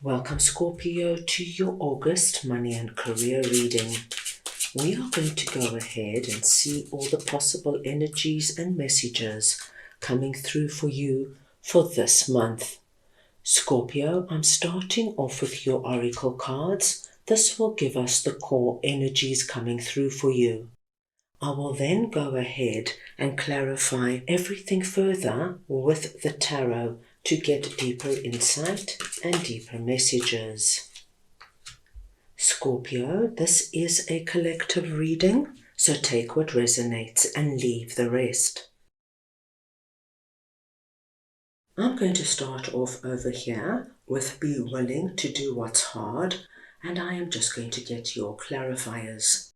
Welcome, Scorpio, to your August money and career reading. We are going to go ahead and see all the possible energies and messages coming through for you for this month. Scorpio, I'm starting off with your oracle cards. This will give us the core energies coming through for you. I will then go ahead and clarify everything further with the tarot to get deeper insight and deeper messages. Scorpio, this is a collective reading, so take what resonates and leave the rest. I'm going to start off over here with be willing to do what's hard, and I am just going to get your clarifiers.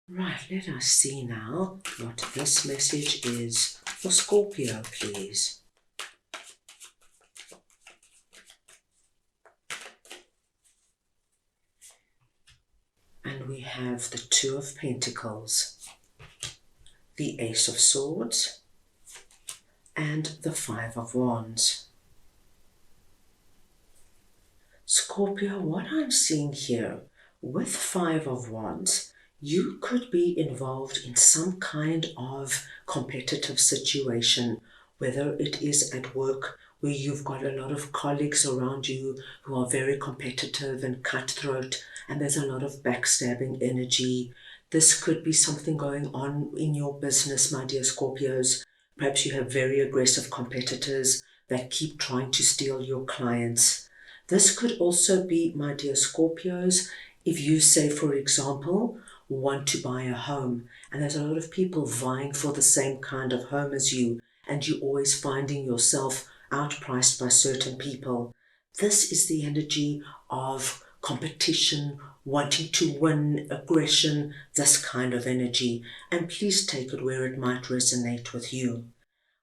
Right, let us see now what this message is for Scorpio, please. And we have the Two of Pentacles, the Ace of Swords, and the Five of Wands. Scorpio, what I'm seeing here with Five of Wands, you could be involved in some kind of competitive situation, whether it is at work where you've got a lot of colleagues around you who are very competitive and cutthroat, and there's a lot of backstabbing energy. This could be something going on in your business, my dear Scorpios. Perhaps you have very aggressive competitors that keep trying to steal your clients. This could also be, my dear Scorpios, if you say, for example, want to buy a home and there's a lot of people vying for the same kind of home as you, and you're always finding yourself outpriced by certain people. This is the energy of competition, wanting to win, aggression, this kind of energy. And please take it where it might resonate with you.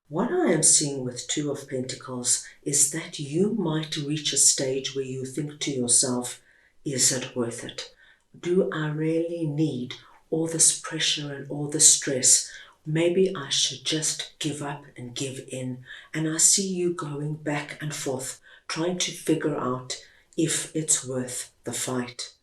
What I am seeing with Two of Pentacles is that you might reach a stage where you think to yourself, is it worth it? Do I really need all this pressure and all this stress? Maybe I should just give up and give in. And I see you going back and forth, trying to figure out if it's worth the fight.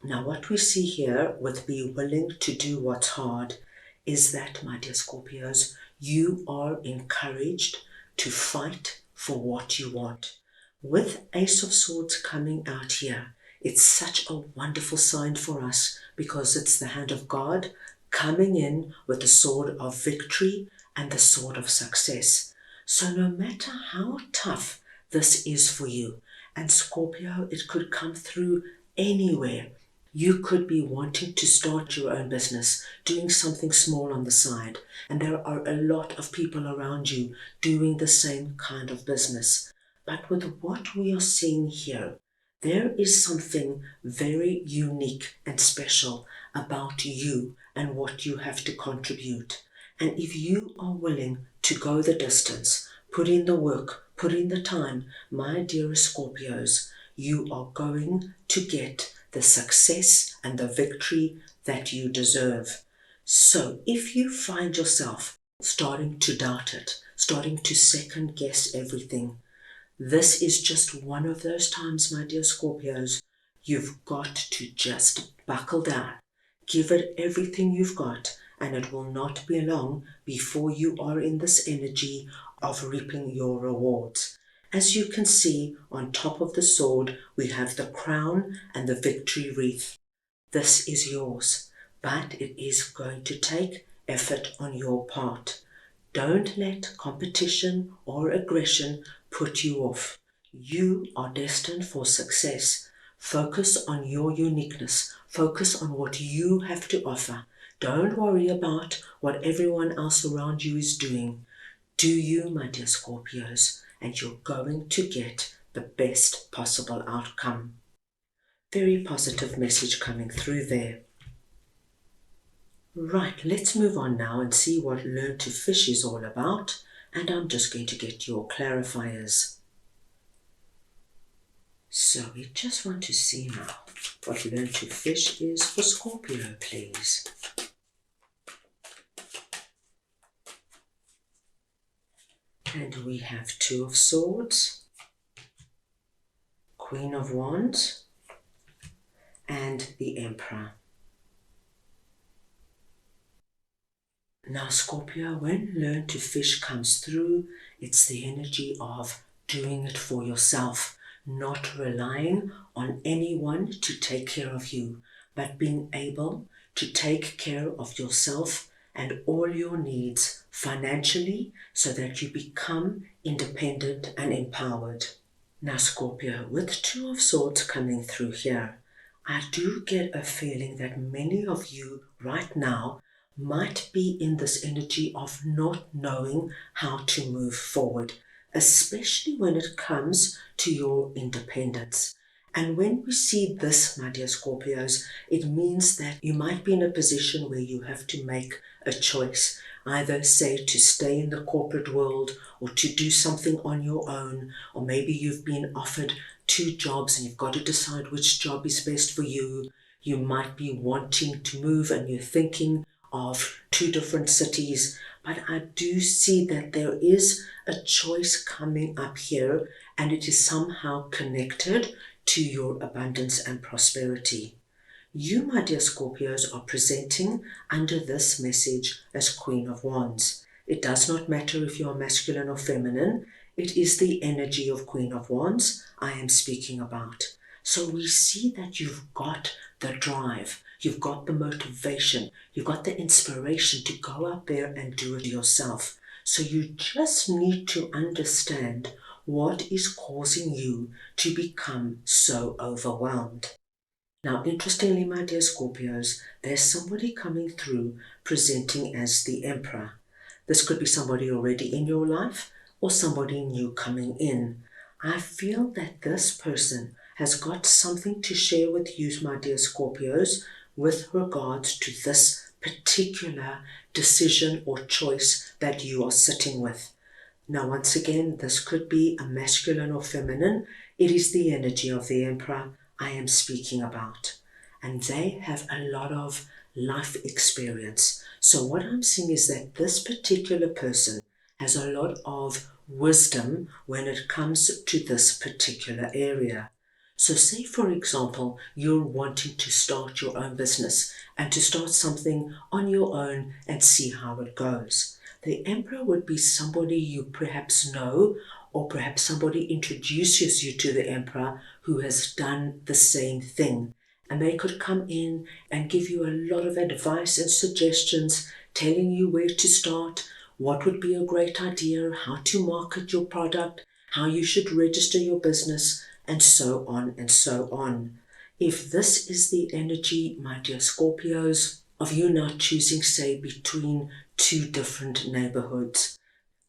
Now, what we see here with be willing to do what's hard is that, my dear Scorpios, you are encouraged to fight for what you want. With Ace of Swords coming out here, it's such a wonderful sign for us because it's the hand of God coming in with the sword of victory and the sword of success. So no matter how tough this is for you, and Scorpio, it could come through anywhere. You could be wanting to start your own business, doing something small on the side, and there are a lot of people around you doing the same kind of business. But with what we are seeing here, there is something very unique and special about you and what you have to contribute. And if you are willing to go the distance, put in the work, put in the time, my dearest Scorpios, you are going to get the success and the victory that you deserve. So if you find yourself starting to doubt it, starting to second guess everything, this is just one of those times, my dear Scorpios, you've got to just buckle down. Give it everything you've got, and it will not be long before you are in this energy of reaping your rewards. As you can see, on top of the sword, we have the crown and the victory wreath. This is yours, but it is going to take effort on your part. Don't let competition or aggression put you off. You are destined for success. Focus on your uniqueness. Focus on what you have to offer. Don't worry about what everyone else around you is doing. Do you, my dear Scorpios, and you're going to get the best possible outcome. Very positive message coming through there. Right, let's move on now and see what Learn to Fish is all about, and I'm just going to get your clarifiers. So we just want to see now what Learn to Fish is for Scorpio, please. And we have Two of Swords, Queen of Wands, and the Emperor. Now Scorpio, when learn to fish comes through, it's the energy of doing it for yourself, not relying on anyone to take care of you, but being able to take care of yourself and all your needs financially so that you become independent and empowered. Now Scorpio, with Two of Swords coming through here, I do get a feeling that many of you right now might be in this energy of not knowing how to move forward, especially when it comes to your independence. And when we see this, my dear Scorpios, it means that you might be in a position where you have to make a choice, either say to stay in the corporate world or to do something on your own, or maybe you've been offered 2 jobs and you've got to decide which job is best for you. You might be wanting to move and you're thinking of 2 different cities, but I do see that there is a choice coming up here and it is somehow connected to your abundance and prosperity. You, my dear Scorpios, are presenting under this message as Queen of Wands. It does not matter if you are masculine or feminine. It is the energy of Queen of Wands I am speaking about. So we see that you've got the drive, you've got the motivation, you've got the inspiration to go out there and do it yourself. So you just need to understand what is causing you to become so overwhelmed. Now, interestingly, my dear Scorpios, there's somebody coming through presenting as the Emperor. This could be somebody already in your life or somebody new coming in. I feel that this person has got something to share with you, my dear Scorpios, with regards to this particular decision or choice that you are sitting with. Now, once again, this could be a masculine or feminine. It is the energy of the Emperor I am speaking about. And they have a lot of life experience. So what I'm seeing is that this particular person has a lot of wisdom when it comes to this particular area. So say, for example, you're wanting to start your own business and to start something on your own and see how it goes. The Emperor would be somebody you perhaps know, or perhaps somebody introduces you to the Emperor who has done the same thing. And they could come in and give you a lot of advice and suggestions, telling you where to start, what would be a great idea, how to market your product, how you should register your business, and so on and so on. If this is the energy, my dear Scorpios, of you now choosing, say, between 2 different neighborhoods,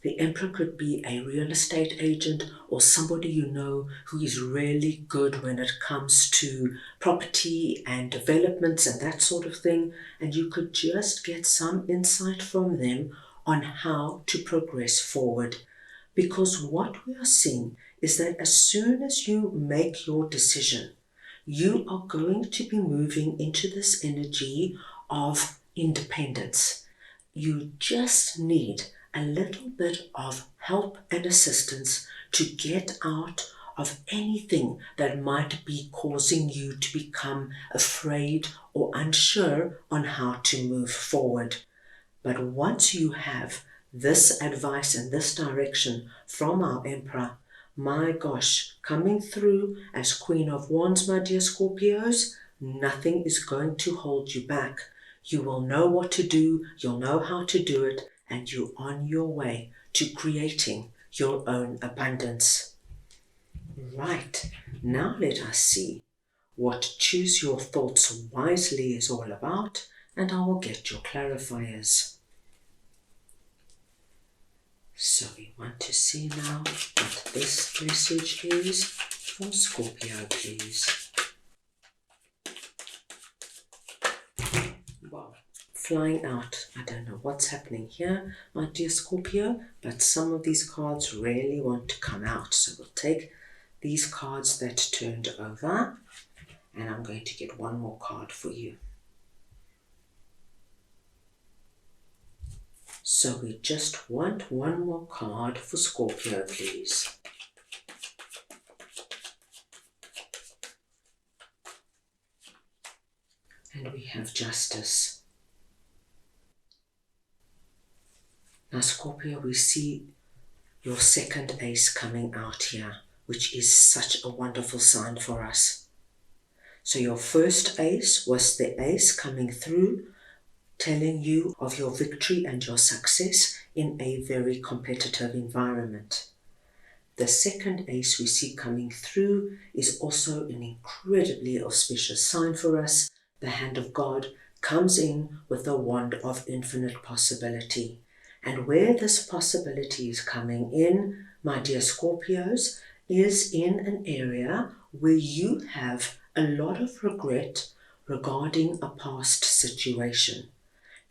the Emperor could be a real estate agent or somebody you know who is really good when it comes to property and developments and that sort of thing, and you could just get some insight from them on how to progress forward. Because what we are seeing is that as soon as you make your decision, you are going to be moving into this energy of independence. You just need a little bit of help and assistance to get out of anything that might be causing you to become afraid or unsure on how to move forward. But once you have this advice and this direction from our Emperor, my gosh, coming through as Queen of Wands, my dear Scorpios, nothing is going to hold you back. You will know what to do, you'll know how to do it, and you're on your way to creating your own abundance. Right, now let us see what Choose Your Thoughts Wisely is all about, and I will get your clarifiers. So we want to see now what this message is for Scorpio, please. Wow, flying out. I don't know what's happening here, my dear Scorpio, but some of these cards really want to come out. So we'll take these cards that turned over, and I'm going to get one more card for you. So we just want one more card for Scorpio, please. and we have justice. Now Scorpio, we see your second ace coming out here, which is such a wonderful sign for us. So your first ace was the ace coming through, telling you of your victory and your success in a very competitive environment. The second ace we see coming through is also an incredibly auspicious sign for us. The hand of God comes in with the wand of infinite possibility. And where this possibility is coming in, my dear Scorpios, is in an area where you have a lot of regret regarding a past situation.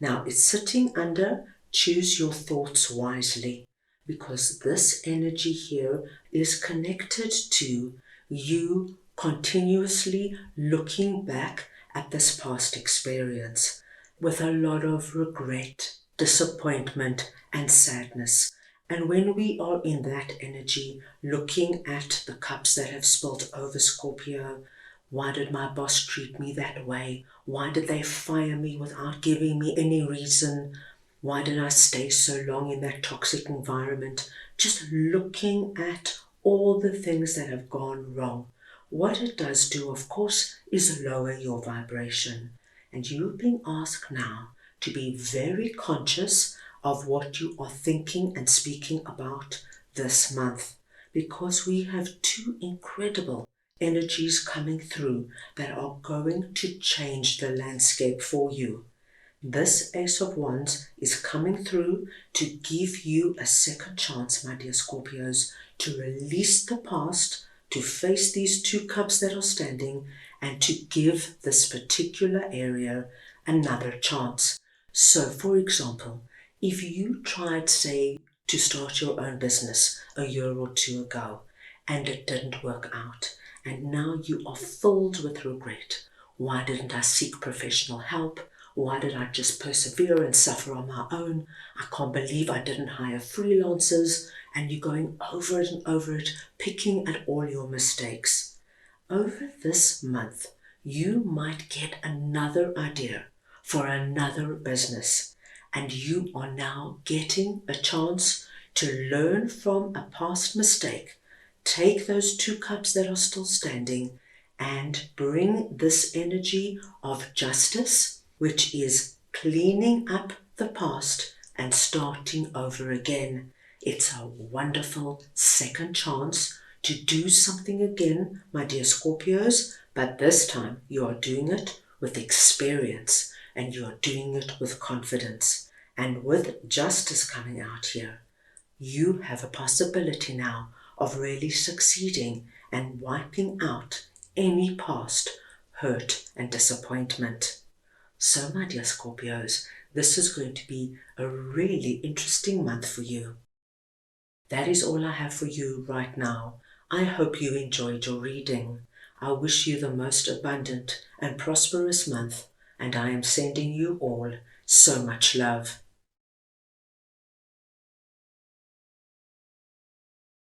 Now it's sitting under choose your thoughts wisely, because this energy here is connected to you continuously looking back at this past experience with a lot of regret, disappointment, and sadness. And when we are in that energy, looking at the cups that have spilled over, Scorpio, why did my boss treat me that way? Why did they fire me without giving me any reason? Why did I stay so long in that toxic environment? Just looking at all the things that have gone wrong. What it does do, of course, is lower your vibration. And you've been asked now to be very conscious of what you are thinking and speaking about this month, because we have two incredible energies coming through that are going to change the landscape for you. This Ace of Wands is coming through to give you a second chance, my dear Scorpios, to release the past, to face these two cups that are standing, and to give this particular area another chance. So, for example, if you tried, say, to start your own business a year or two ago, and it didn't work out, and now you are filled with regret. Why didn't I seek professional help? Why did I just persevere and suffer on my own? I can't believe I didn't hire freelancers. And you're going over it and over it, picking at all your mistakes. Over this month, you might get another idea for another business. And you are now getting a chance to learn from a past mistake. Take those two cups that are still standing and bring this energy of justice, which is cleaning up the past and starting over again. It's a wonderful second chance to do something again, my dear Scorpios, but this time you are doing it with experience and you are doing it with confidence. And with justice coming out here, you have a possibility now of really succeeding and wiping out any past hurt and disappointment. So, my dear Scorpios, this is going to be a really interesting month for you. That is all I have for you right now. I hope you enjoyed your reading. I wish you the most abundant and prosperous month, and I am sending you all so much love.